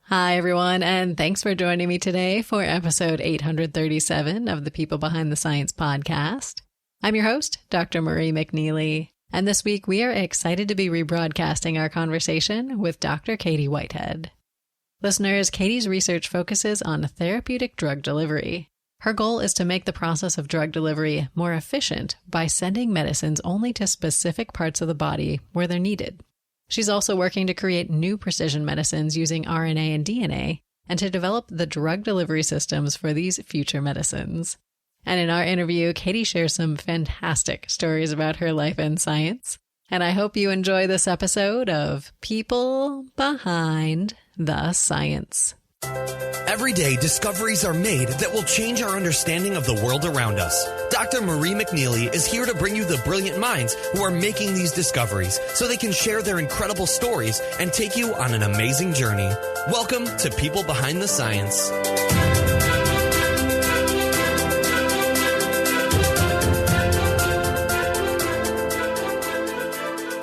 Hi, everyone, and thanks for joining me today for episode 837 of the People Behind the Science podcast. I'm your host, Dr. Marie McNeely, and this week we are excited to be rebroadcasting our conversation with Dr. Katie Whitehead. Listeners, Katie's research focuses on therapeutic drug delivery. Her goal is to make the process of drug delivery more efficient by sending medicines only to specific parts of the body where they're needed. She's also working to create new precision medicines using RNA and DNA, and to develop the drug delivery systems for these future medicines. And in our interview, Katie shares some fantastic stories about her life and science. And I hope you enjoy this episode of People Behind the Science. Every day, discoveries are made that will change our understanding of the world around us. Dr. Marie McNeely is here to bring you the brilliant minds who are making these discoveries so they can share their incredible stories and take you on an amazing journey. Welcome to People Behind the Science.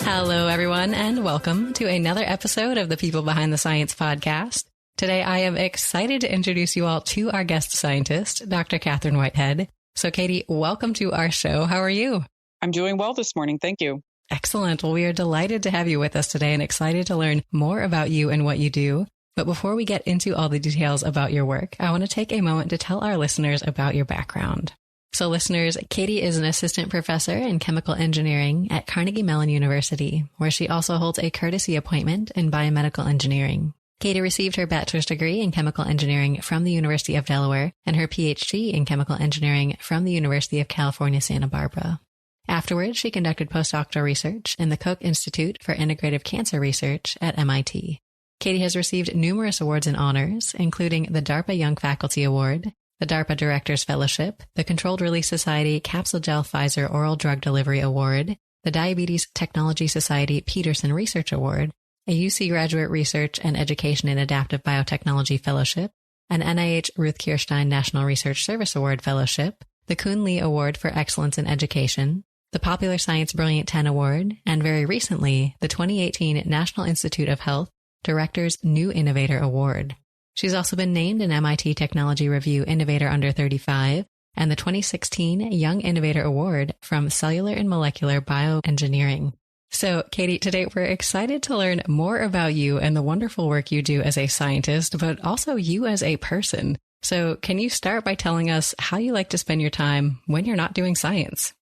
Hello, everyone, and welcome to another episode of the People Behind the Science podcast. Today, I am excited to introduce you all to our guest scientist, Dr. Kathryn Whitehead. So, Katie, welcome to our show. How are you? I'm doing well this morning. Thank you. Excellent. Well, we are delighted to have you with us today and excited to learn more about you and what you do. But before we get into all the details about your work, I want to take a moment to tell our listeners about your background. So, listeners, Katie is an assistant professor in chemical engineering at Carnegie Mellon University, where she also holds a courtesy appointment in biomedical engineering. Katie received her bachelor's degree in chemical engineering from the University of Delaware and her PhD in chemical engineering from the University of California, Santa Barbara. Afterwards, she conducted postdoctoral research in the Koch Institute for Integrative Cancer Research at MIT. Katie has received numerous awards and honors, including the DARPA Young Faculty Award, the DARPA Directors Fellowship, the Controlled Release Society Capsugel Pfizer Oral Drug Delivery Award, the Diabetes Technology Society Peterson Research Award, a UC Graduate Research and Education in Adaptive Biotechnology Fellowship, an NIH Ruth Kirschstein National Research Service Award Fellowship, the Kun Li Award for Excellence in Education, the Popular Science Brilliant 10 Award, and very recently, the 2018 National Institute of Health Directors New Innovator Award. She's also been named an MIT Technology Review Innovator Under 35 and the 2016 Young Innovator Award from Cellular and Molecular Bioengineering. So, Katie, today we're excited to learn more about you and the wonderful work you do as a scientist, but also you as a person. So, can you start by telling us how you like to spend your time when you're not doing science?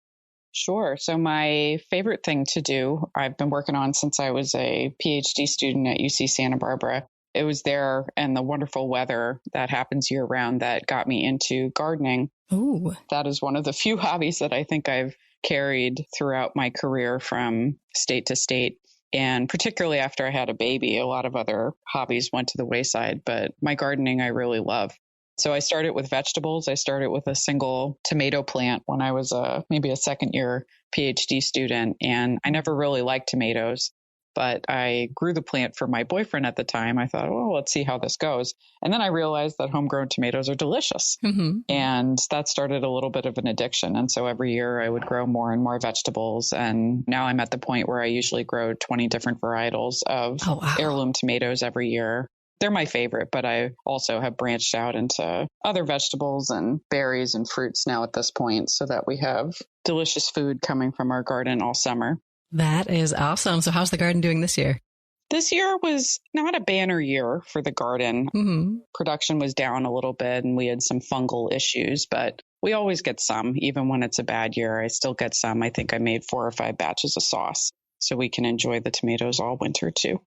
Sure. So my favorite thing to do, I've been working on since I was a PhD student at UC Santa Barbara. It was there and the wonderful weather that happens year round that got me into gardening. Ooh. That is one of the few hobbies that I think I've carried throughout my career from state to state. And particularly after I had a baby, a lot of other hobbies went to the wayside, but my gardening I really love. So I started with vegetables. I started with a single tomato plant when I was maybe a second year PhD student. And I never really liked tomatoes, but I grew the plant for my boyfriend at the time. I thought, oh, let's see how this goes. And then I realized that homegrown tomatoes are delicious. Mm-hmm. And that started a little bit of an addiction. And so every year I would grow more and more vegetables. And now I'm at the point where I usually grow 20 different varietals of heirloom tomatoes every year. They're my favorite, but I also have branched out into other vegetables and berries and fruits now at this point so that we have delicious food coming from our garden all summer. That is awesome. So how's the garden doing this year? This year was not a banner year for the garden. Mm-hmm. Production was down a little bit and we had some fungal issues, but we always get some. Even when it's a bad year, I still get some. I think I made 4 or 5 batches of sauce so we can enjoy the tomatoes all winter too.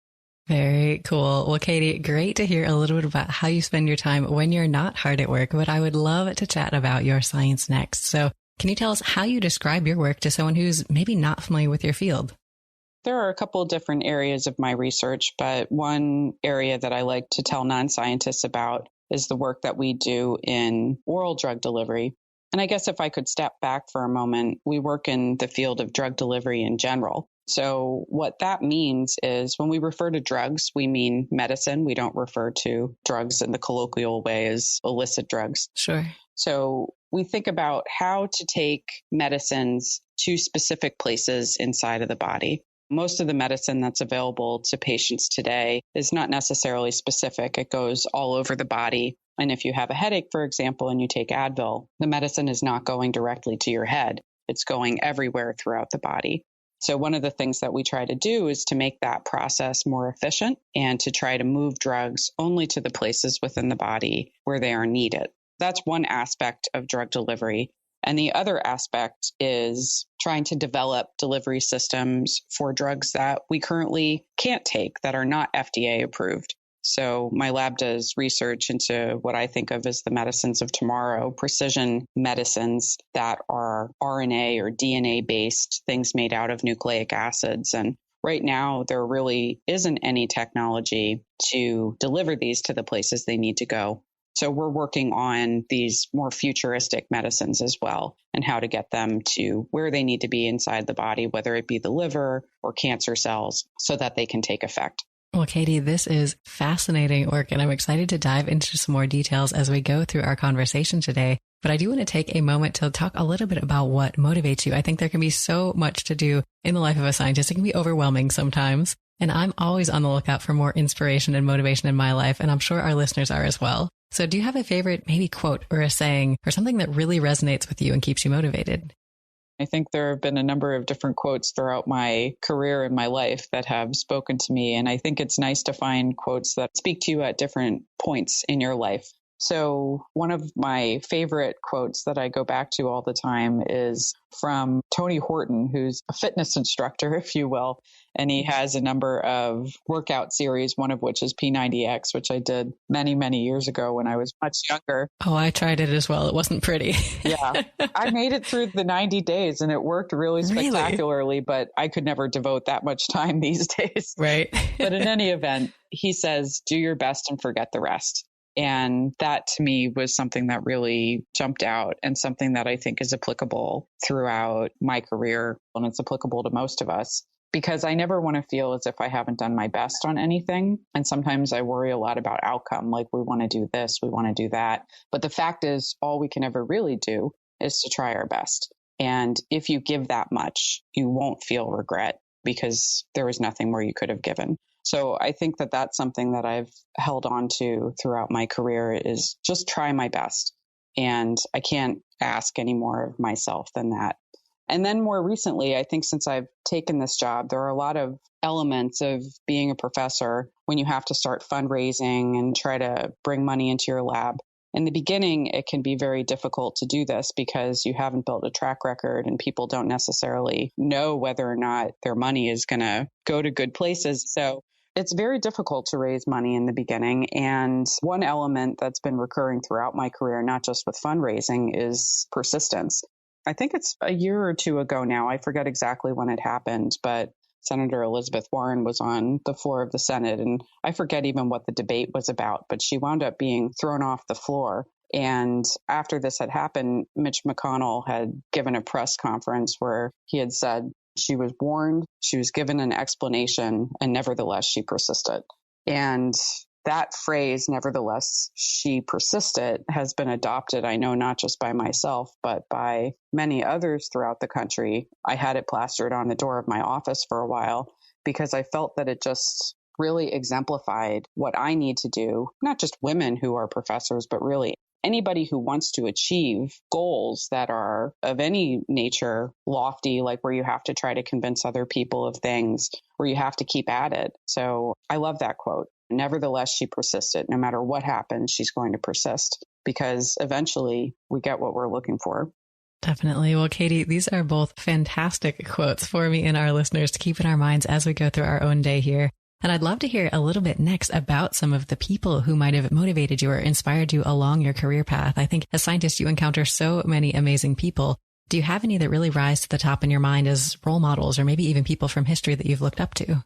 Very cool. Well, Katie, great to hear a little bit about how you spend your time when you're not hard at work, but I would love to chat about your science next. So can you tell us how you describe your work to someone who's maybe not familiar with your field? There are a couple of different areas of my research, but one area that I like to tell non-scientists about is the work that we do in oral drug delivery. And I guess if I could step back for a moment, we work in the field of drug delivery in general. So what that means is when we refer to drugs, we mean medicine. We don't refer to drugs in the colloquial way as illicit drugs. Sure. So we think about how to take medicines to specific places inside of the body. Most of the medicine that's available to patients today is not necessarily specific. It goes all over the body. And if you have a headache, for example, and you take Advil, the medicine is not going directly to your head. It's going everywhere throughout the body. So one of the things that we try to do is to make that process more efficient and to try to move drugs only to the places within the body where they are needed. That's one aspect of drug delivery. And the other aspect is trying to develop delivery systems for drugs that we currently can't take that are not FDA approved. So my lab does research into what I think of as the medicines of tomorrow, precision medicines that are RNA or DNA based, things made out of nucleic acids. And right now, there really isn't any technology to deliver these to the places they need to go. So we're working on these more futuristic medicines as well and how to get them to where they need to be inside the body, whether it be the liver or cancer cells, so that they can take effect. Well, Katie, this is fascinating work, and I'm excited to dive into some more details as we go through our conversation today. But I do want to take a moment to talk a little bit about what motivates you. I think there can be so much to do in the life of a scientist. It can be overwhelming sometimes. And I'm always on the lookout for more inspiration and motivation in my life, and I'm sure our listeners are as well. So do you have a favorite maybe quote or a saying or something that really resonates with you and keeps you motivated? I think there have been a number of different quotes throughout my career and my life that have spoken to me. And I think it's nice to find quotes that speak to you at different points in your life. So one of my favorite quotes that I go back to all the time is from Tony Horton, who's a fitness instructor, if you will. And he has a number of workout series, one of which is P90X, which I did many, many years ago when I was much younger. Oh, I tried it as well. It wasn't pretty. Yeah. I made it through the 90 days and it worked really spectacularly, but I could never devote that much time these days. Right. But in any event, he says, do your best and forget the rest. And that to me was something that really jumped out and something that I think is applicable throughout my career. And it's applicable to most of us because I never want to feel as if I haven't done my best on anything. And sometimes I worry a lot about outcome, like we want to do this, we want to do that. But the fact is, all we can ever really do is to try our best. And if you give that much, you won't feel regret because there was nothing more you could have given. So I think that that's something that I've held on to throughout my career is just try my best. And I can't ask any more of myself than that. And then more recently, I think since I've taken this job, there are a lot of elements of being a professor when you have to start fundraising and try to bring money into your lab. In the beginning, it can be very difficult to do this because you haven't built a track record and people don't necessarily know whether or not their money is going to go to good places. So it's very difficult to raise money in the beginning. And one element that's been recurring throughout my career, not just with fundraising, is persistence. I think it's a year or two ago now. I forget exactly when it happened, but Senator Elizabeth Warren was on the floor of the Senate, and I forget even what the debate was about, but she wound up being thrown off the floor. And after this had happened, Mitch McConnell had given a press conference where he had said she was warned, she was given an explanation, and nevertheless, she persisted. And that phrase, nevertheless, she persisted, has been adopted, I know, not just by myself, but by many others throughout the country. I had it plastered on the door of my office for a while because I felt that it just really exemplified what I need to do, not just women who are professors, but really anybody who wants to achieve goals that are of any nature lofty, like where you have to try to convince other people of things, where you have to keep at it. So I love that quote. Nevertheless, she persisted. No matter what happens, she's going to persist because eventually we get what we're looking for. Definitely. Well, Katie, these are both fantastic quotes for me and our listeners to keep in our minds as we go through our own day here. And I'd love to hear a little bit next about some of the people who might have motivated you or inspired you along your career path. I think as scientists, you encounter so many amazing people. Do you have any that really rise to the top in your mind as role models or maybe even people from history that you've looked up to?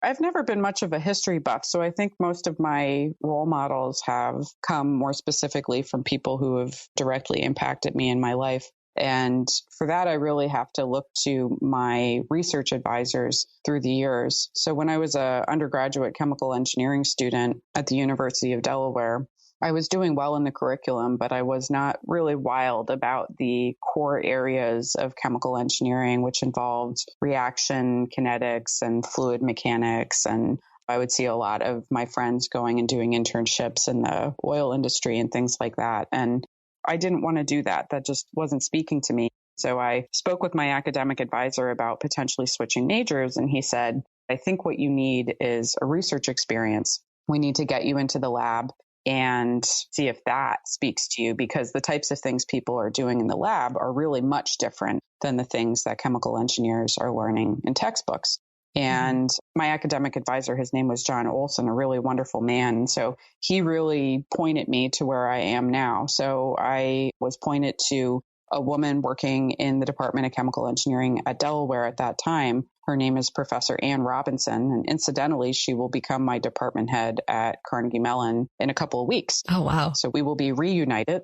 I've never been much of a history buff, so I think most of my role models have come more specifically from people who have directly impacted me in my life. And for that, I really have to look to my research advisors through the years. So when I was an undergraduate chemical engineering student at the University of Delaware, I was doing well in the curriculum, but I was not really wild about the core areas of chemical engineering, which involved reaction kinetics and fluid mechanics. And I would see a lot of my friends going and doing internships in the oil industry and things like that. And I didn't want to do that. That just wasn't speaking to me. So I spoke with my academic advisor about potentially switching majors. And he said, I think what you need is a research experience. We need to get you into the lab and see if that speaks to you, because the types of things people are doing in the lab are really much different than the things that chemical engineers are learning in textbooks. And my academic advisor, his name was John Olson, a really wonderful man. And so he really pointed me to where I am now. So I was pointed to a woman working in the Department of Chemical Engineering at Delaware at that time. Her name is Professor Ann Robinson. And incidentally, she will become my department head at Carnegie Mellon in a couple of weeks. Oh, wow. So we will be reunited.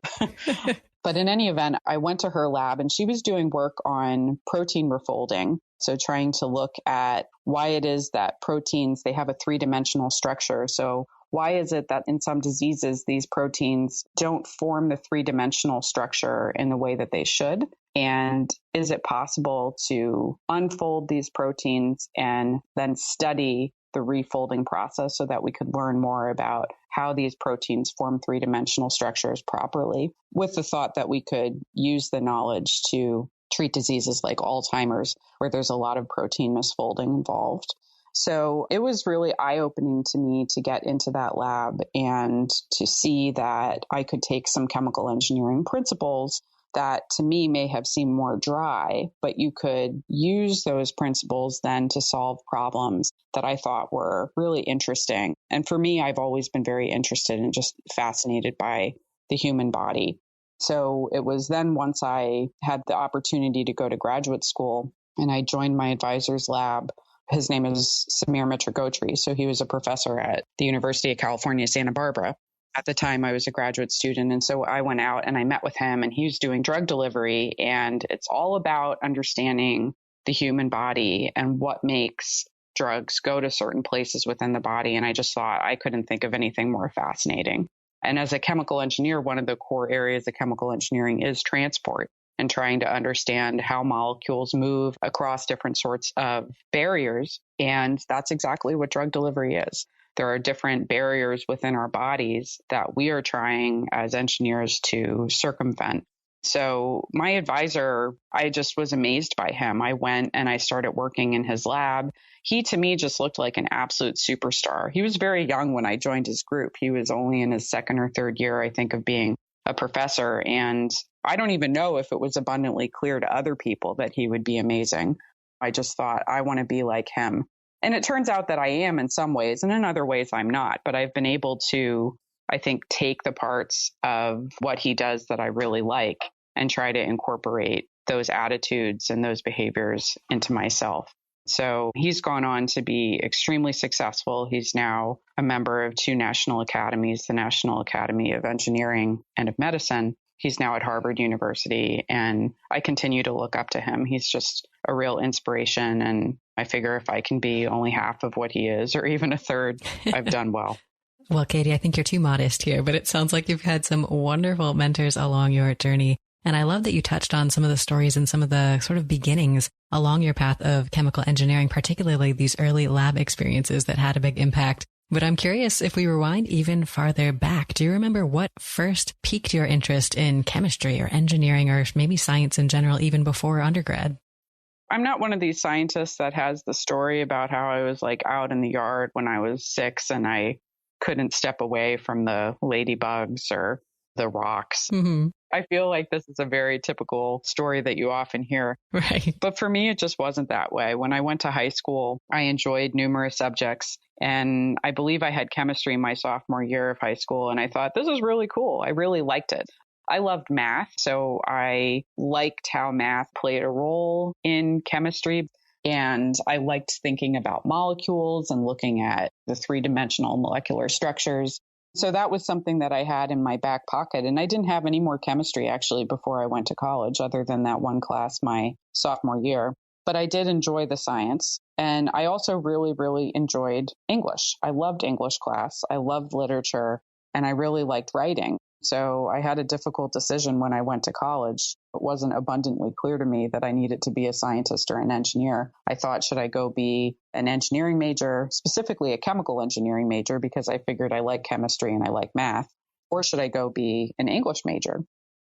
But in any event, I went to her lab and she was doing work on protein refolding. So trying to look at why it is that proteins, they have a three-dimensional structure. So why is it that in some diseases, these proteins don't form the three-dimensional structure in the way that they should? And is it possible to unfold these proteins and then study the refolding process so that we could learn more about how these proteins form three-dimensional structures properly, with the thought that we could use the knowledge to treat diseases like Alzheimer's, where there's a lot of protein misfolding involved. So it was really eye-opening to me to get into that lab and to see that I could take some chemical engineering principles that to me may have seemed more dry, but you could use those principles then to solve problems that I thought were really interesting. And for me, I've always been very interested and just fascinated by the human body. So it was then once I had the opportunity to go to graduate school and I joined my advisor's lab. His name is Samir Mitragotri. So he was a professor at the University of California, Santa Barbara. At the time, I was a graduate student. And so I went out and I met with him and he was doing drug delivery. And it's all about understanding the human body and what makes drugs go to certain places within the body. And I just thought I couldn't think of anything more fascinating. And as a chemical engineer, one of the core areas of chemical engineering is transport and trying to understand how molecules move across different sorts of barriers. And that's exactly what drug delivery is. There are different barriers within our bodies that we are trying as engineers to circumvent. So my advisor, I just was amazed by him. I went and I started working in his lab. He, to me, just looked like an absolute superstar. He was very young when I joined his group. He was only in his second or third year, I think, of being a professor. And I don't even know if it was abundantly clear to other people that he would be amazing. I just thought, I want to be like him. And it turns out that I am in some ways, and in other ways I'm not. But I've been able to, I think, take the parts of what he does that I really like and try to incorporate those attitudes and those behaviors into myself. So he's gone on to be extremely successful. He's now a member of two national academies, the National Academy of Engineering and of Medicine. He's now at Harvard University, and I continue to look up to him. He's just a real inspiration, and I figure if I can be only half of what he is, or even a third, I've done well. Well, Katie, I think you're too modest here, but it sounds like you've had some wonderful mentors along your journey. And I love that you touched on some of the stories and some of the sort of beginnings along your path of chemical engineering, particularly these early lab experiences that had a big impact. But I'm curious, if we rewind even farther back, do you remember what first piqued your interest in chemistry or engineering or maybe science in general, even before undergrad? I'm not one of these scientists that has the story about how I was like out in the yard when I was 6 and I couldn't step away from the ladybugs or the rocks. Mm-hmm. I feel like this is a very typical story that you often hear. Right. But for me, it just wasn't that way. When I went to high school, I enjoyed numerous subjects. And I believe I had chemistry my sophomore year of high school. And I thought, this is really cool. I really liked it. I loved math. So I liked how math played a role in chemistry. And I liked thinking about molecules and looking at the three-dimensional molecular structures. So that was something that I had in my back pocket. And I didn't have any more chemistry actually before I went to college, other than that one class my sophomore year. But I did enjoy the science. And I also really, really enjoyed English. I loved English class. I loved literature. and I really liked writing. So I had a difficult decision when I went to college. It wasn't abundantly clear to me that I needed to be a scientist or an engineer. I thought, should I go be an engineering major, specifically a chemical engineering major, because I figured I like chemistry and I like math, or should I go be an English major?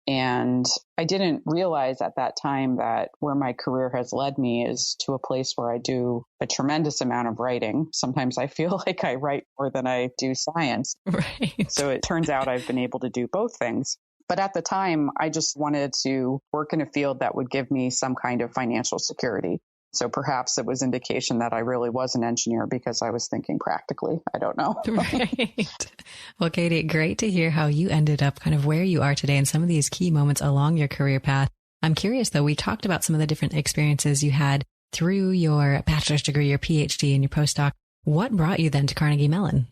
And I didn't realize at that time that where my career has led me is to a place where I do a tremendous amount of writing. Sometimes I feel like I write more than I do science. Right. So it turns out I've been able to do both things. But at the time, I just wanted to work in a field that would give me some kind of financial security. So perhaps it was indication that I really was an engineer because I was thinking practically. I don't know. Right. Well, Katie, great to hear how you ended up kind of where you are today and some of these key moments along your career path. I'm curious, though, we talked about some of the different experiences you had through your bachelor's degree, your PhD, and your postdoc. What brought you then to Carnegie Mellon?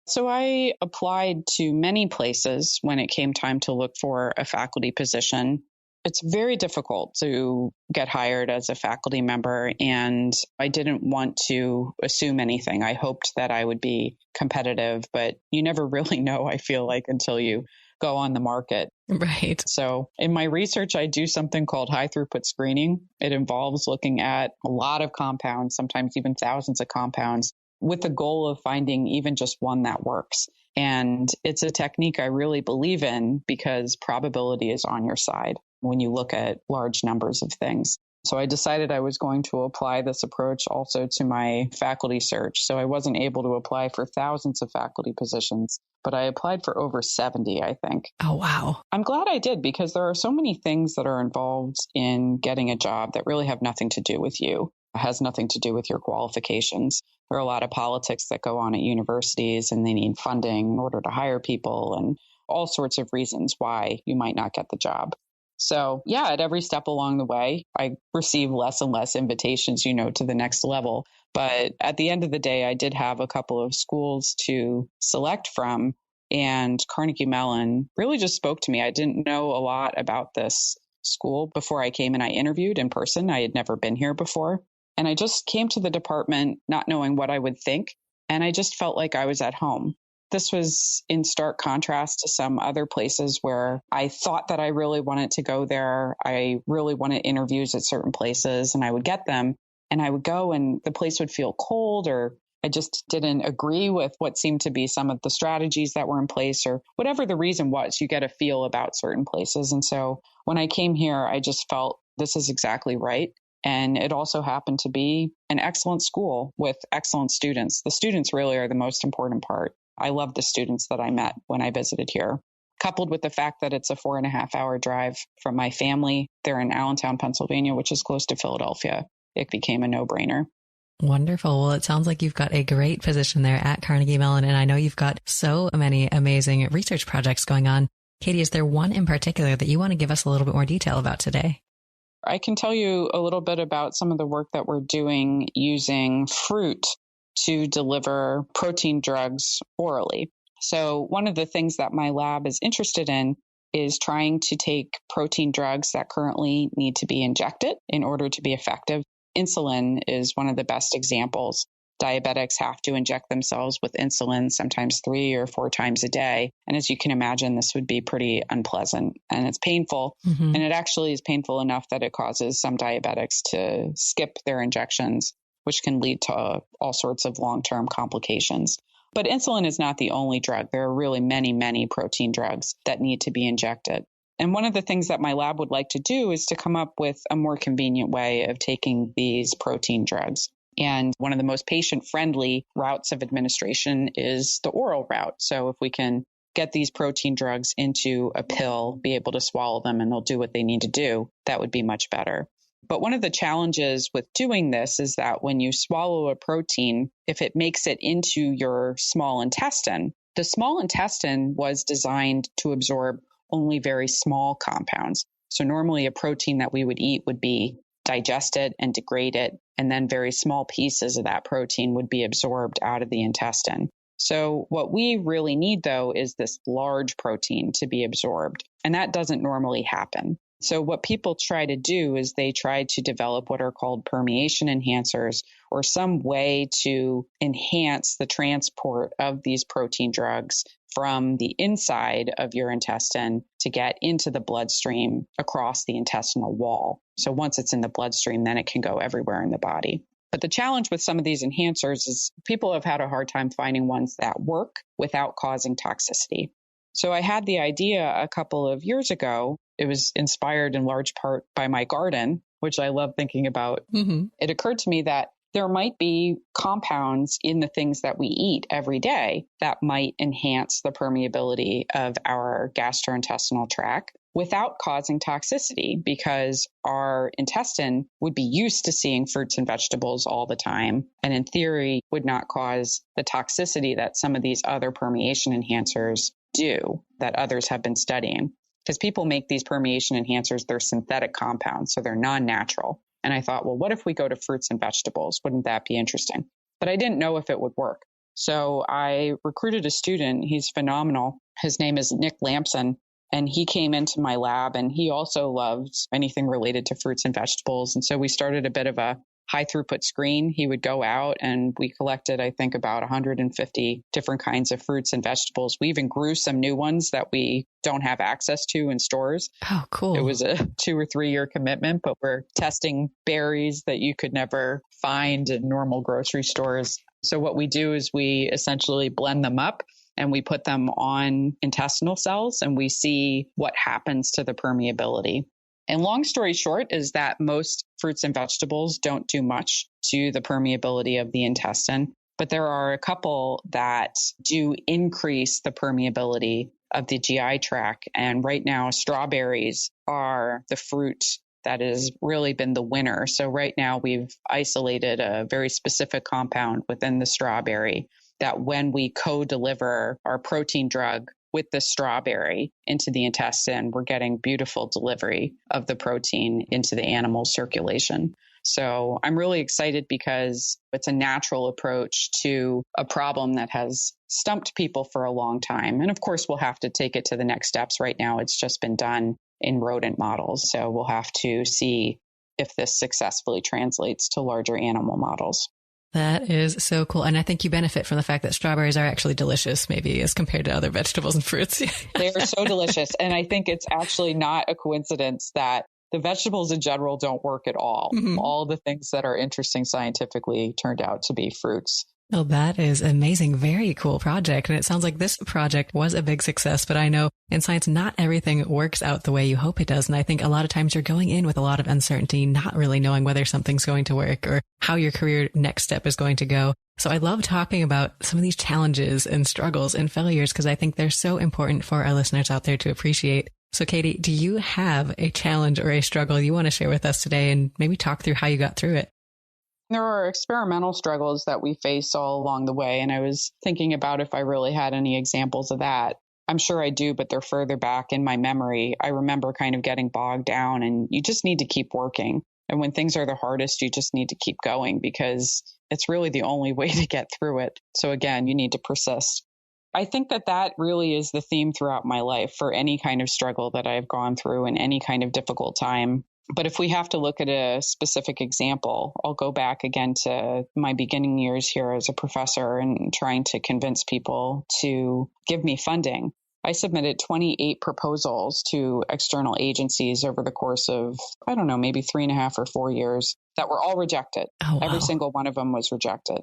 So I applied to many places when it came time to look for a faculty position. It's very difficult to get hired as a faculty member, and I didn't want to assume anything. I hoped that I would be competitive, but you never really know, I feel like, until you go on the market. Right. So in my research, I do something called high throughput screening. It involves looking at a lot of compounds, sometimes even thousands of compounds, with the goal of finding even just one that works. And it's a technique I really believe in because probability is on your side when you look at large numbers of things. So I decided I was going to apply this approach also to my faculty search. So I wasn't able to apply for thousands of faculty positions, but I applied for over 70, I think. Oh, wow. I'm glad I did because there are so many things that are involved in getting a job that really have nothing to do with you. It has nothing to do with your qualifications. There are a lot of politics that go on at universities, and they need funding in order to hire people and all sorts of reasons why you might not get the job. So yeah, at every step along the way, I receive less and less invitations, to the next level. But at the end of the day, I did have a couple of schools to select from, and Carnegie Mellon really just spoke to me. I didn't know a lot about this school before I came and I interviewed in person. I had never been here before. And I just came to the department not knowing what I would think. And I just felt like I was at home. This was in stark contrast to some other places where I thought that I really wanted to go there. I really wanted interviews at certain places and I would get them and I would go and the place would feel cold, or I just didn't agree with what seemed to be some of the strategies that were in place, or whatever the reason was. You get a feel about certain places. And so when I came here, I just felt this is exactly right. And it also happened to be an excellent school with excellent students. The students really are the most important part. I love the students that I met when I visited here, coupled with the fact that it's a 4.5-hour drive from my family. They're in Allentown, Pennsylvania, which is close to Philadelphia. It became a no-brainer. Wonderful. Well, it sounds like you've got a great position there at Carnegie Mellon, and I know you've got so many amazing research projects going on. Katie, is there one in particular that you want to give us a little bit more detail about today? I can tell you a little bit about some of the work that we're doing using fruit to deliver protein drugs orally. So one of the things that my lab is interested in is trying to take protein drugs that currently need to be injected in order to be effective. Insulin is one of the best examples. Diabetics have to inject themselves with insulin sometimes 3 or 4 times a day. And as you can imagine, this would be pretty unpleasant and it's painful. Mm-hmm. And it actually is painful enough that it causes some diabetics to skip their injections, which can lead to all sorts of long-term complications. But insulin is not the only drug. There are really many, many protein drugs that need to be injected. And one of the things that my lab would like to do is to come up with a more convenient way of taking these protein drugs. And one of the most patient-friendly routes of administration is the oral route. So if we can get these protein drugs into a pill, be able to swallow them, and they'll do what they need to do, that would be much better. But one of the challenges with doing this is that when you swallow a protein, if it makes it into your small intestine, the small intestine was designed to absorb only very small compounds. So normally a protein that we would eat would be digested and degraded, and then very small pieces of that protein would be absorbed out of the intestine. So what we really need, though, is this large protein to be absorbed, and that doesn't normally happen. So what people try to do is they try to develop what are called permeation enhancers, or some way to enhance the transport of these protein drugs from the inside of your intestine to get into the bloodstream across the intestinal wall. So once it's in the bloodstream, then it can go everywhere in the body. But the challenge with some of these enhancers is people have had a hard time finding ones that work without causing toxicity. So I had the idea a couple of years ago. It was inspired in large part by my garden, which I love thinking about. Mm-hmm. It occurred to me that there might be compounds in the things that we eat every day that might enhance the permeability of our gastrointestinal tract without causing toxicity, because our intestine would be used to seeing fruits and vegetables all the time, and in theory would not cause the toxicity that some of these other permeation enhancers do that others have been studying. Because people make these permeation enhancers, they're synthetic compounds, so they're non-natural. And I thought, well, what if we go to fruits and vegetables? Wouldn't that be interesting? But I didn't know if it would work. So I recruited a student. He's phenomenal. His name is Nick Lampson. And he came into my lab, and he also loved anything related to fruits and vegetables. And so we started a bit of a high throughput screen. He would go out, and we collected, I think, about 150 different kinds of fruits and vegetables. We even grew some new ones that we don't have access to in stores. Oh, cool. It was a 2 or 3 year commitment, but we're testing berries that you could never find in normal grocery stores. So what we do is we essentially blend them up, and we put them on intestinal cells, and we see what happens to the permeability. And long story short is that most fruits and vegetables don't do much to the permeability of the intestine, but there are a couple that do increase the permeability of the GI tract. And right now, strawberries are the fruit that has really been the winner. So right now, we've isolated a very specific compound within the strawberry that when we co-deliver our protein drug with the strawberry into the intestine, we're getting beautiful delivery of the protein into the animal circulation. So I'm really excited because it's a natural approach to a problem that has stumped people for a long time. And of course, we'll have to take it to the next steps. Right now, it's just been done in rodent models. So we'll have to see if this successfully translates to larger animal models. That is so cool. And I think you benefit from the fact that strawberries are actually delicious, maybe as compared to other vegetables and fruits. They are so delicious. And I think it's actually not a coincidence that the vegetables in general don't work at all. Mm-hmm. All the things that are interesting scientifically turned out to be fruits. Well, that is amazing. Very cool project. And it sounds like this project was a big success, but I know in science, not everything works out the way you hope it does. And I think a lot of times you're going in with a lot of uncertainty, not really knowing whether something's going to work or how your career next step is going to go. So I love talking about some of these challenges and struggles and failures because I think they're so important for our listeners out there to appreciate. So Katie, do you have a challenge or a struggle you want to share with us today and maybe talk through how you got through it? There are experimental struggles that we face all along the way. And I was thinking about if I really had any examples of that. I'm sure I do, but they're further back in my memory. I remember kind of getting bogged down, and you just need to keep working. And when things are the hardest, you just need to keep going because it's really the only way to get through it. So again, you need to persist. I think that really is the theme throughout my life for any kind of struggle that I've gone through in any kind of difficult time. But if we have to look at a specific example, I'll go back again to my beginning years here as a professor and trying to convince people to give me funding. I submitted 28 proposals to external agencies over the course of, I don't know, maybe 3.5 or 4 years that were all rejected. Oh, wow. Every single one of them was rejected.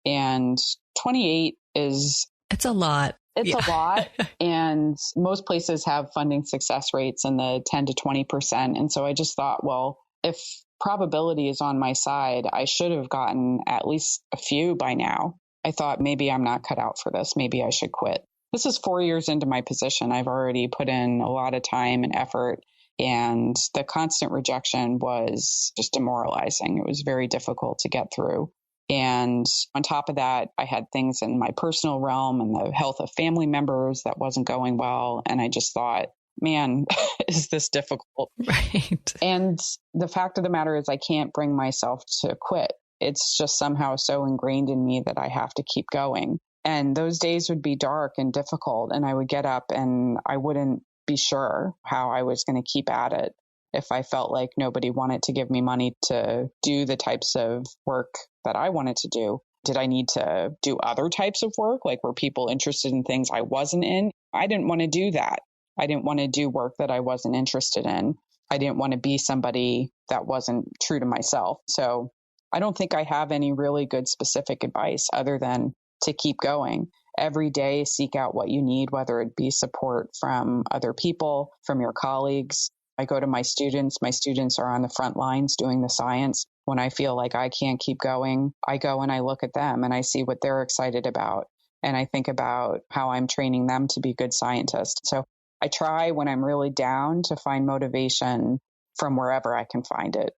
And 28 is... It's a lot. It's a lot. And most places have funding success rates in the 10 to 20%. And so I just thought, well, if probability is on my side, I should have gotten at least a few by now. I thought maybe I'm not cut out for this. Maybe I should quit. This is 4 years into my position. I've already put in a lot of time and effort, and the constant rejection was just demoralizing. It was very difficult to get through. And on top of that, I had things in my personal realm and the health of family members that wasn't going well. And I just thought, man, is this difficult? Right. And the fact of the matter is I can't bring myself to quit. It's just somehow so ingrained in me that I have to keep going. And those days would be dark and difficult. And I would get up and I wouldn't be sure how I was going to keep at it if I felt like nobody wanted to give me money to do the types of work that I wanted to do. Did I need to do other types of work? Like, were people interested in things I wasn't in? I didn't want to do that. I didn't want to do work that I wasn't interested in. I didn't want to be somebody that wasn't true to myself. So I don't think I have any really good specific advice other than to keep going. Every day, seek out what you need, whether it be support from other people, from your colleagues. I go to my students. My students are on the front lines doing the science. When I feel like I can't keep going, I go and I look at them and I see what they're excited about. And I think about how I'm training them to be good scientists. So I try when I'm really down to find motivation from wherever I can find it.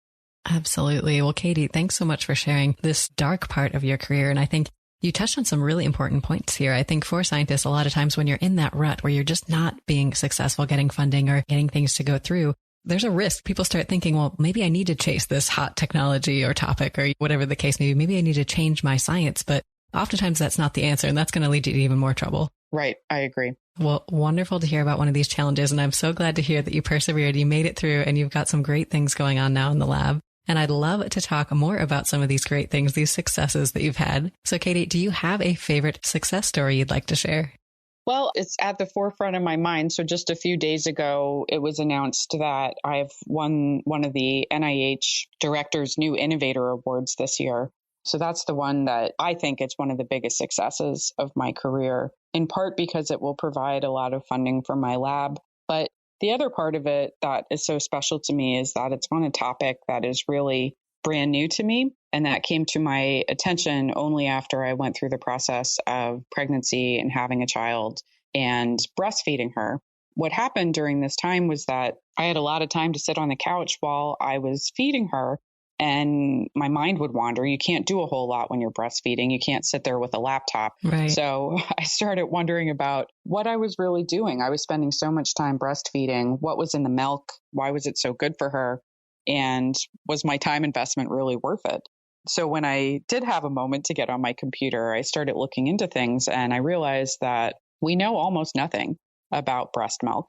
Absolutely. Well, Katie, thanks so much for sharing this dark part of your career. And I think you touched on some really important points here. I think for scientists, a lot of times when you're in that rut where you're just not being successful getting funding or getting things to go through, there's a risk. People start thinking, well, maybe I need to chase this hot technology or topic or whatever the case may be. Maybe I need to change my science. But oftentimes that's not the answer. And that's going to lead you to even more trouble. Right. I agree. Well, wonderful to hear about one of these challenges. And I'm so glad to hear that you persevered, you made it through, and you've got some great things going on now in the lab. And I'd love to talk more about some of these great things, these successes that you've had. So, Katie, do you have a favorite success story you'd like to share? Well, it's at the forefront of my mind. So just a few days ago, it was announced that I've won one of the NIH Director's New Innovator Awards this year. So that's the one that I think it's one of the biggest successes of my career, in part because it will provide a lot of funding for my lab. But the other part of it that is so special to me is that it's on a topic that is really brand new to me. And that came to my attention only after I went through the process of pregnancy and having a child and breastfeeding her. What happened during this time was that I had a lot of time to sit on the couch while I was feeding her. And my mind would wander. You can't do a whole lot when you're breastfeeding. You can't sit there with a laptop. Right. So I started wondering about what I was really doing. I was spending so much time breastfeeding. What was in the milk? Why was it so good for her? And was my time investment really worth it? So when I did have a moment to get on my computer, I started looking into things and I realized that we know almost nothing about breast milk.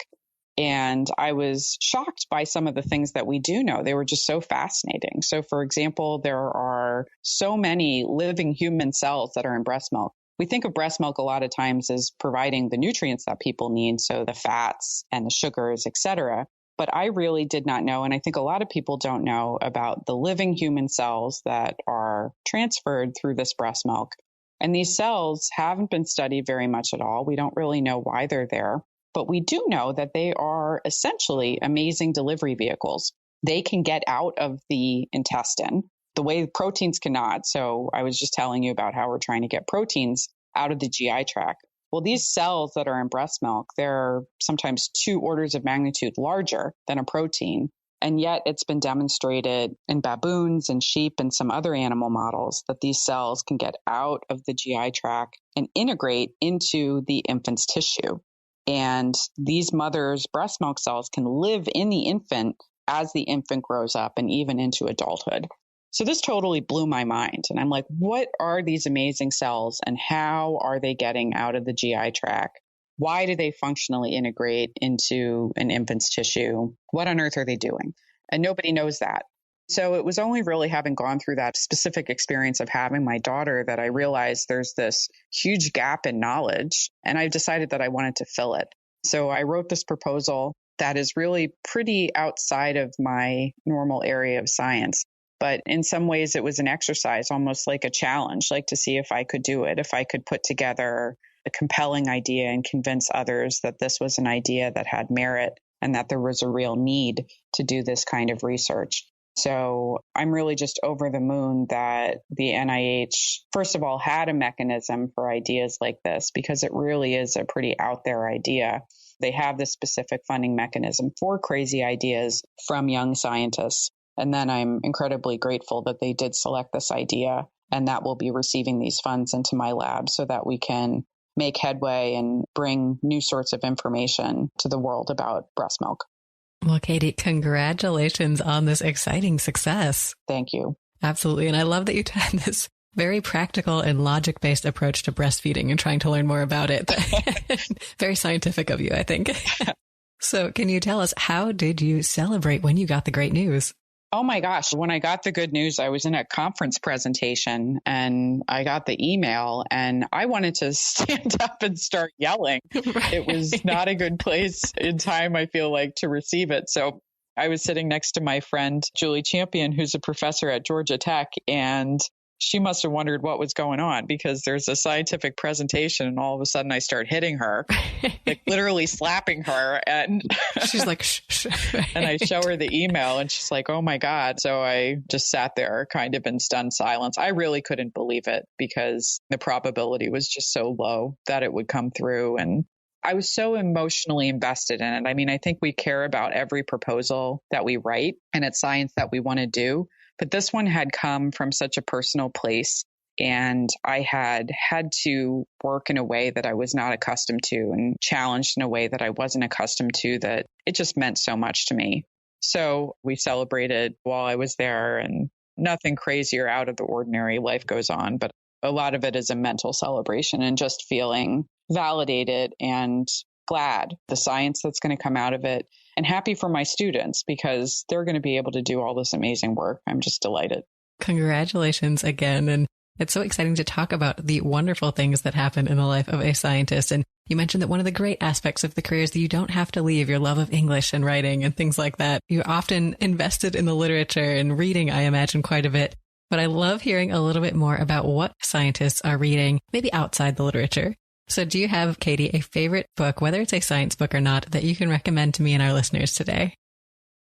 And I was shocked by some of the things that we do know. They were just so fascinating. So, for example, there are so many living human cells that are in breast milk. We think of breast milk a lot of times as providing the nutrients that people need, so the fats and the sugars, et cetera. But I really did not know, and I think a lot of people don't know about the living human cells that are transferred through this breast milk. And these cells haven't been studied very much at all. We don't really know why they're there. But we do know that they are essentially amazing delivery vehicles. They can get out of the intestine the way proteins cannot. So I was just telling you about how we're trying to get proteins out of the GI tract. Well, these cells that are in breast milk, they're sometimes 2 orders of magnitude larger than a protein. And yet it's been demonstrated in baboons and sheep and some other animal models that these cells can get out of the GI tract and integrate into the infant's tissue. And these mothers' breast milk cells can live in the infant as the infant grows up and even into adulthood. So this totally blew my mind. And I'm like, what are these amazing cells and how are they getting out of the GI tract? Why do they functionally integrate into an infant's tissue? What on earth are they doing? And nobody knows that. So it was only really having gone through that specific experience of having my daughter that I realized there's this huge gap in knowledge, and I decided that I wanted to fill it. So I wrote this proposal that is really pretty outside of my normal area of science. But in some ways, it was an exercise, almost like a challenge, like to see if I could do it, if I could put together a compelling idea and convince others that this was an idea that had merit and that there was a real need to do this kind of research. So I'm really just over the moon that the NIH, first of all, had a mechanism for ideas like this, because it really is a pretty out there idea. They have this specific funding mechanism for crazy ideas from young scientists. And then I'm incredibly grateful that they did select this idea and that we'll be receiving these funds into my lab so that we can make headway and bring new sorts of information to the world about breast milk. Well, Katie, congratulations on this exciting success. Thank you. Absolutely. And I love that you had this very practical and logic-based approach to breastfeeding and trying to learn more about it. Very scientific of you, I think. So can you tell us, how did you celebrate when you got the great news? Oh my gosh. When I got the good news, I was in a conference presentation and I got the email and I wanted to stand up and start yelling. Right. It was not a good place in time, I feel like, to receive it. So I was sitting next to my friend, Julie Champion, who's a professor at Georgia Tech, and she must have wondered what was going on because there's a scientific presentation and all of a sudden I start hitting her, like literally slapping her. And she's like, shh, shh. And I show her the email and she's like, oh my God. So I just sat there kind of in stunned silence. I really couldn't believe it because the probability was just so low that it would come through. And I was so emotionally invested in it. I mean, I think we care about every proposal that we write and it's science that we want to do. But this one had come from such a personal place and I had to work in a way that I was not accustomed to and challenged in a way that I wasn't accustomed to, that it just meant so much to me. So we celebrated while I was there and nothing crazy or out of the ordinary. Life goes on, but a lot of it is a mental celebration and just feeling validated and glad the science that's going to come out of it, and happy for my students because they're going to be able to do all this amazing work. I'm just delighted. Congratulations again. And it's so exciting to talk about the wonderful things that happen in the life of a scientist. And you mentioned that one of the great aspects of the career is that you don't have to leave your love of English and writing and things like that. You're often invested in the literature and reading, I imagine, quite a bit. But I love hearing a little bit more about what scientists are reading, maybe outside the literature. So do you have, Katie, a favorite book, whether it's a science book or not, that you can recommend to me and our listeners today?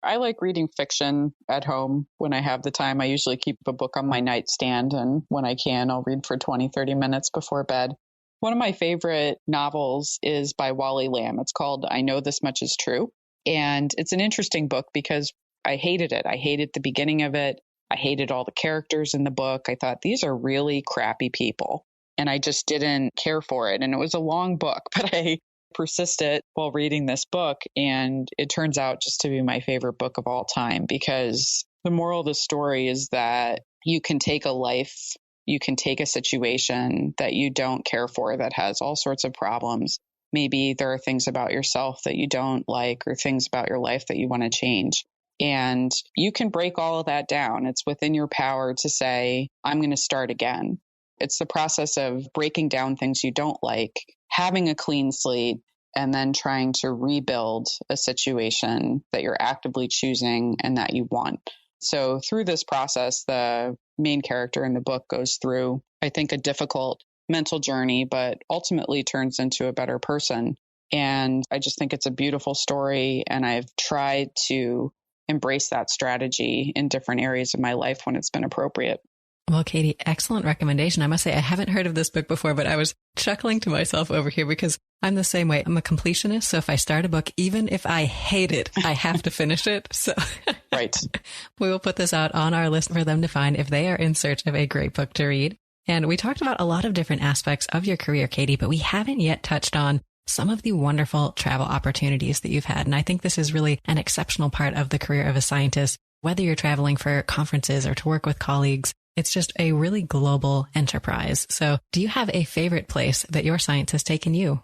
I like reading fiction at home when I have the time. I usually keep a book on my nightstand, and when I can, I'll read for 20, 30 minutes before bed. One of my favorite novels is by Wally Lamb. It's called I Know This Much Is True. And it's an interesting book because I hated it. I hated the beginning of it. I hated all the characters in the book. I thought, these are really crappy people. And I just didn't care for it. And it was a long book, but I persisted while reading this book. And it turns out just to be my favorite book of all time, because the moral of the story is that you can take a life, you can take a situation that you don't care for, that has all sorts of problems. Maybe there are things about yourself that you don't like or things about your life that you want to change. And you can break all of that down. It's within your power to say, I'm going to start again. It's the process of breaking down things you don't like, having a clean slate, and then trying to rebuild a situation that you're actively choosing and that you want. So through this process, the main character in the book goes through, I think, a difficult mental journey, but ultimately turns into a better person. And I just think it's a beautiful story. And I've tried to embrace that strategy in different areas of my life when it's been appropriate. Well, Katie, excellent recommendation. I must say, I haven't heard of this book before, but I was chuckling to myself over here because I'm the same way. I'm a completionist. So if I start a book, even if I hate it, I have to finish it. So right. We will put this out on our list for them to find if they are in search of a great book to read. And we talked about a lot of different aspects of your career, Katie, but we haven't yet touched on some of the wonderful travel opportunities that you've had. And I think this is really an exceptional part of the career of a scientist, whether you're traveling for conferences or to work with colleagues. It's just a really global enterprise. So do you have a favorite place that your science has taken you?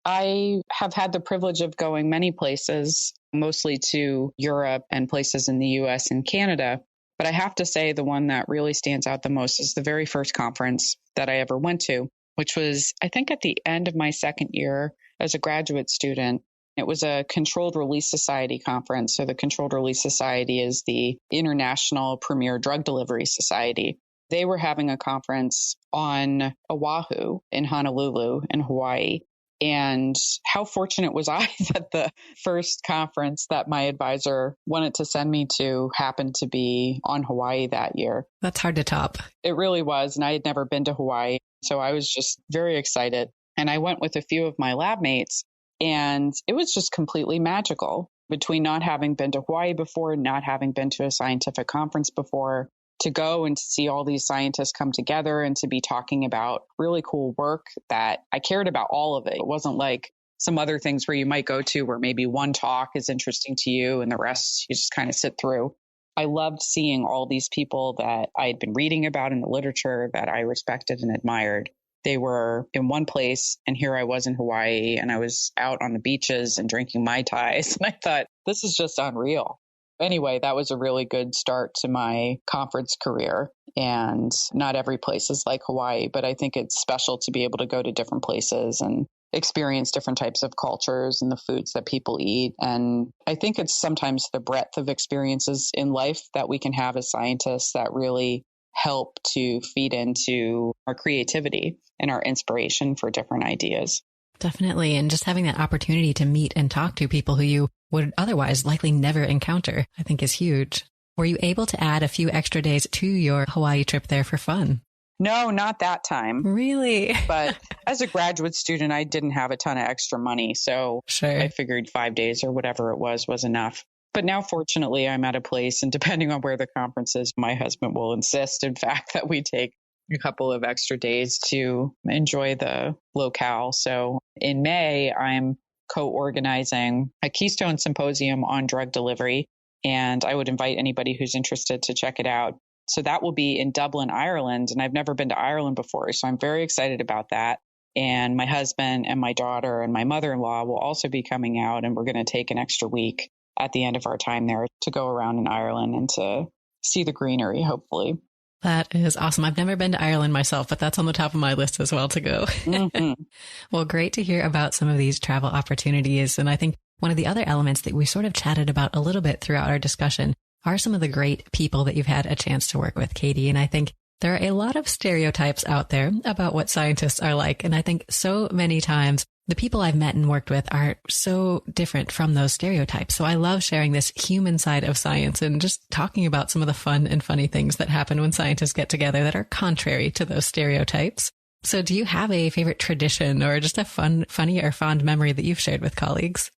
I have had the privilege of going many places, mostly to Europe and places in the US and Canada. But I have to say the one that really stands out the most is the very first conference that I ever went to, which was, I think, at the end of my second year as a graduate student. It was a Controlled Release Society conference. So the Controlled Release Society is the international premier drug delivery society. They were having a conference on Oahu in Honolulu in Hawaii. And how fortunate was I that the first conference that my advisor wanted to send me to happened to be on Hawaii that year. That's hard to top. It really was. And I had never been to Hawaii. So I was just very excited. And I went with a few of my lab mates. And it was just completely magical between not having been to Hawaii before, not having been to a scientific conference before, to go and to see all these scientists come together and to be talking about really cool work that I cared about all of it. It wasn't like some other things where you might go to where maybe one talk is interesting to you and the rest you just kind of sit through. I loved seeing all these people that I had been reading about in the literature that I respected and admired. They were in one place, and here I was in Hawaii, and I was out on the beaches and drinking Mai Tais. And I thought, this is just unreal. Anyway, that was a really good start to my conference career. And not every place is like Hawaii, but I think it's special to be able to go to different places and experience different types of cultures and the foods that people eat. And I think it's sometimes the breadth of experiences in life that we can have as scientists that really help to feed into our creativity and our inspiration for different ideas. Definitely. And just having that opportunity to meet and talk to people who you would otherwise likely never encounter, I think is huge. Were you able to add a few extra days to your Hawaii trip there for fun? No, not that time. Really? But as a graduate student, I didn't have a ton of extra money. So sure. I figured 5 days or whatever it was enough. But now, fortunately, I'm at a place, and depending on where the conference is, my husband will insist, in fact, that we take a couple of extra days to enjoy the locale. So in May, I'm co-organizing a Keystone Symposium on drug delivery, and I would invite anybody who's interested to check it out. So that will be in Dublin, Ireland, and I've never been to Ireland before, so I'm very excited about that. And my husband and my daughter and my mother-in-law will also be coming out, and we're going to take an extra week at the end of our time there to go around in Ireland and to see the greenery, hopefully. That is awesome. I've never been to Ireland myself, but that's on the top of my list as well to go. Mm-hmm. Well, great to hear about some of these travel opportunities. And I think one of the other elements that we sort of chatted about a little bit throughout our discussion are some of the great people that you've had a chance to work with, Katie. And I think there are a lot of stereotypes out there about what scientists are like. And I think so many times the people I've met and worked with are so different from those stereotypes. So I love sharing this human side of science and just talking about some of the fun and funny things that happen when scientists get together that are contrary to those stereotypes. So do you have a favorite tradition or just a funny or fond memory that you've shared with colleagues?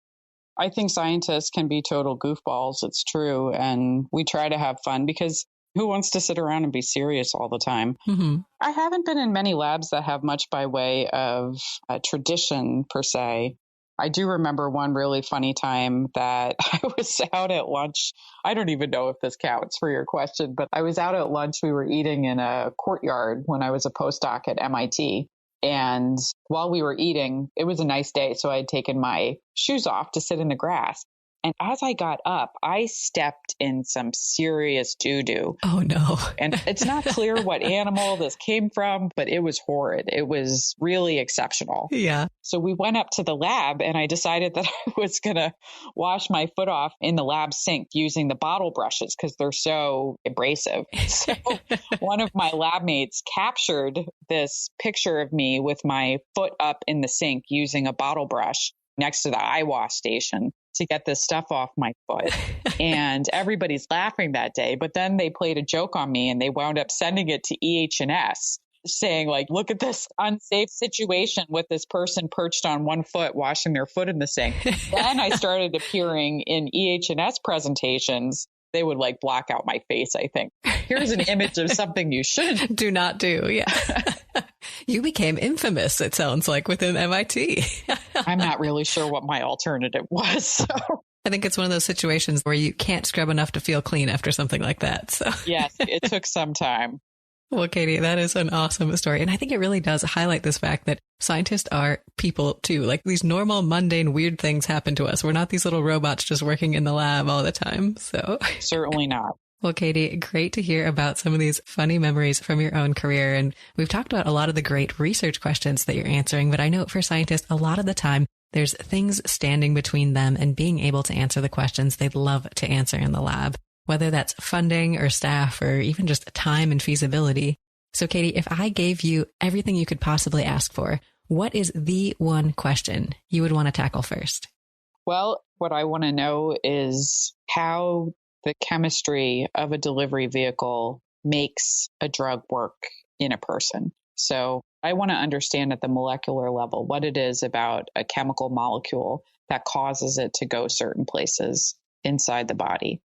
I think scientists can be total goofballs. It's true. And we try to have fun because who wants to sit around and be serious all the time? Mm-hmm. I haven't been in many labs that have much by way of a tradition per se. I do remember one really funny time that I was out at lunch. I don't even know if this counts for your question, but I was out at lunch. We were eating in a courtyard when I was a postdoc at MIT. And while we were eating, it was a nice day. So I had taken my shoes off to sit in the grass. And as I got up, I stepped in some serious doo-doo. Oh, no. And it's not clear what animal this came from, but it was horrid. It was really exceptional. Yeah. So we went up to the lab and I decided that I was going to wash my foot off in the lab sink using the bottle brushes because they're so abrasive. So one of my lab mates captured this picture of me with my foot up in the sink using a bottle brush next to the eye wash station to get this stuff off my foot. And everybody's laughing that day. But then they played a joke on me and they wound up sending it to EH&S saying like, look at this unsafe situation with this person perched on one foot, washing their foot in the sink. Then I started appearing in EH&S presentations. They would like block out my face, I think. Here's an image of something you shouldn't do not do. Yeah. You became infamous, it sounds like, within MIT. I'm not really sure what my alternative was. So. I think it's one of those situations where you can't scrub enough to feel clean after something like that. So yes, it took some time. Well, Katie, that is an awesome story. And I think it really does highlight this fact that scientists are people too. Like these normal, mundane, weird things happen to us. We're not these little robots just working in the lab all the time. So certainly not. Well, Katie, great to hear about some of these funny memories from your own career. And we've talked about a lot of the great research questions that you're answering. But I know for scientists, a lot of the time, there's things standing between them and being able to answer the questions they'd love to answer in the lab, whether that's funding or staff or even just time and feasibility. So, Katie, if I gave you everything you could possibly ask for, what is the one question you would want to tackle first? Well, what I want to know is how the chemistry of a delivery vehicle makes a drug work in a person. So I want to understand at the molecular level what it is about a chemical molecule that causes it to go certain places inside the body.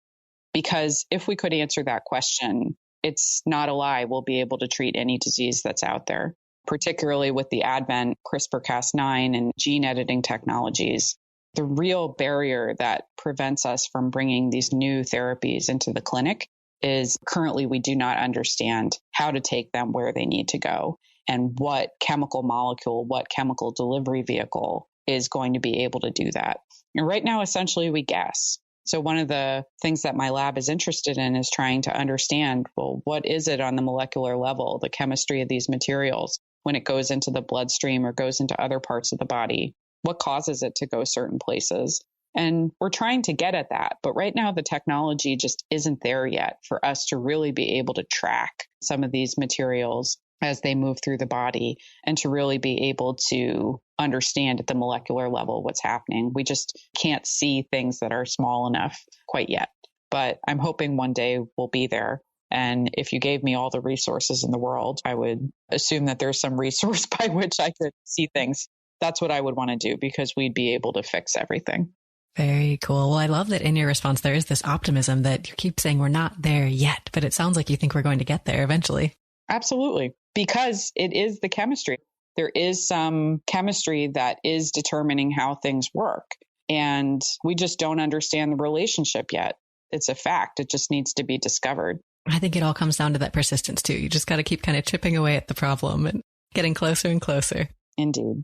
Because if we could answer that question, it's not a lie, we'll be able to treat any disease that's out there, particularly with the advent of CRISPR-Cas9 and gene editing technologies. The real barrier that prevents us from bringing these new therapies into the clinic is currently we do not understand how to take them where they need to go and what chemical molecule, what chemical delivery vehicle is going to be able to do that. And right now, essentially, we guess. So one of the things that my lab is interested in is trying to understand, well, what is it on the molecular level, the chemistry of these materials when it goes into the bloodstream or goes into other parts of the body? What causes it to go certain places? And we're trying to get at that. But right now, the technology just isn't there yet for us to really be able to track some of these materials as they move through the body and to really be able to understand at the molecular level what's happening. We just can't see things that are small enough quite yet. But I'm hoping one day we'll be there. And if you gave me all the resources in the world, I would assume that there's some resource by which I could see things. That's what I would want to do because we'd be able to fix everything. Very cool. Well, I love that in your response, there is this optimism that you keep saying we're not there yet, but it sounds like you think we're going to get there eventually. Absolutely. Because it is the chemistry. There is some chemistry that is determining how things work. And we just don't understand the relationship yet. It's a fact. It just needs to be discovered. I think it all comes down to that persistence too. You just got to keep kind of chipping away at the problem and getting closer and closer. Indeed.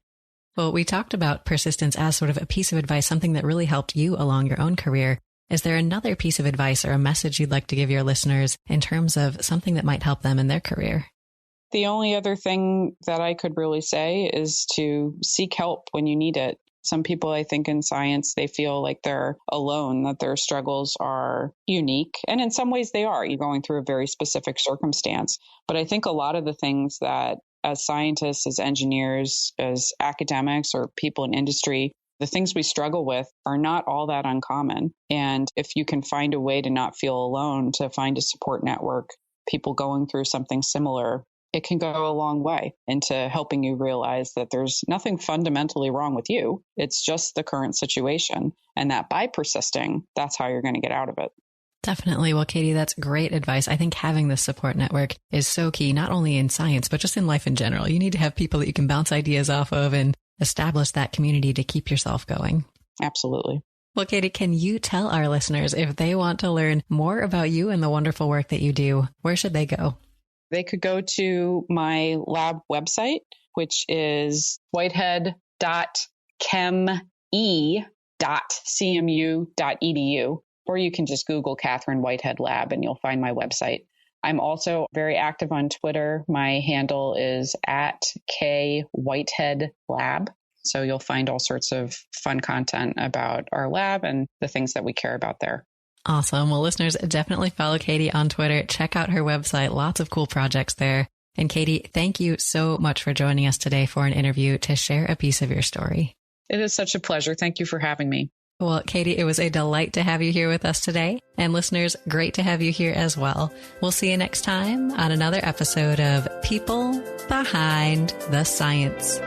Well, we talked about persistence as sort of a piece of advice, something that really helped you along your own career. Is there another piece of advice or a message you'd like to give your listeners in terms of something that might help them in their career? The only other thing that I could really say is to seek help when you need it. Some people, I think, in science, they feel like they're alone, that their struggles are unique. And in some ways they are. You're going through a very specific circumstance. But I think a lot of the things that as scientists, as engineers, as academics, or people in industry, the things we struggle with are not all that uncommon. And if you can find a way to not feel alone, to find a support network, people going through something similar, it can go a long way into helping you realize that there's nothing fundamentally wrong with you. It's just the current situation. And that by persisting, that's how you're going to get out of it. Definitely. Well, Katie, that's great advice. I think having this support network is so key, not only in science, but just in life in general. You need to have people that you can bounce ideas off of and establish that community to keep yourself going. Absolutely. Well, Katie, can you tell our listeners if they want to learn more about you and the wonderful work that you do, where should they go? They could go to my lab website, which is whitehead.chem.cmu.edu, or you can just Google Kathryn Whitehead Lab and you'll find my website. I'm also very active on Twitter. My handle is @KWhiteheadLab. So you'll find all sorts of fun content about our lab and the things that we care about there. Awesome. Well, listeners, definitely follow Katie on Twitter. Check out her website. Lots of cool projects there. And Katie, thank you so much for joining us today for an interview to share a piece of your story. It is such a pleasure. Thank you for having me. Well, Katie, it was a delight to have you here with us today. And listeners, great to have you here as well. We'll see you next time on another episode of People Behind the Science.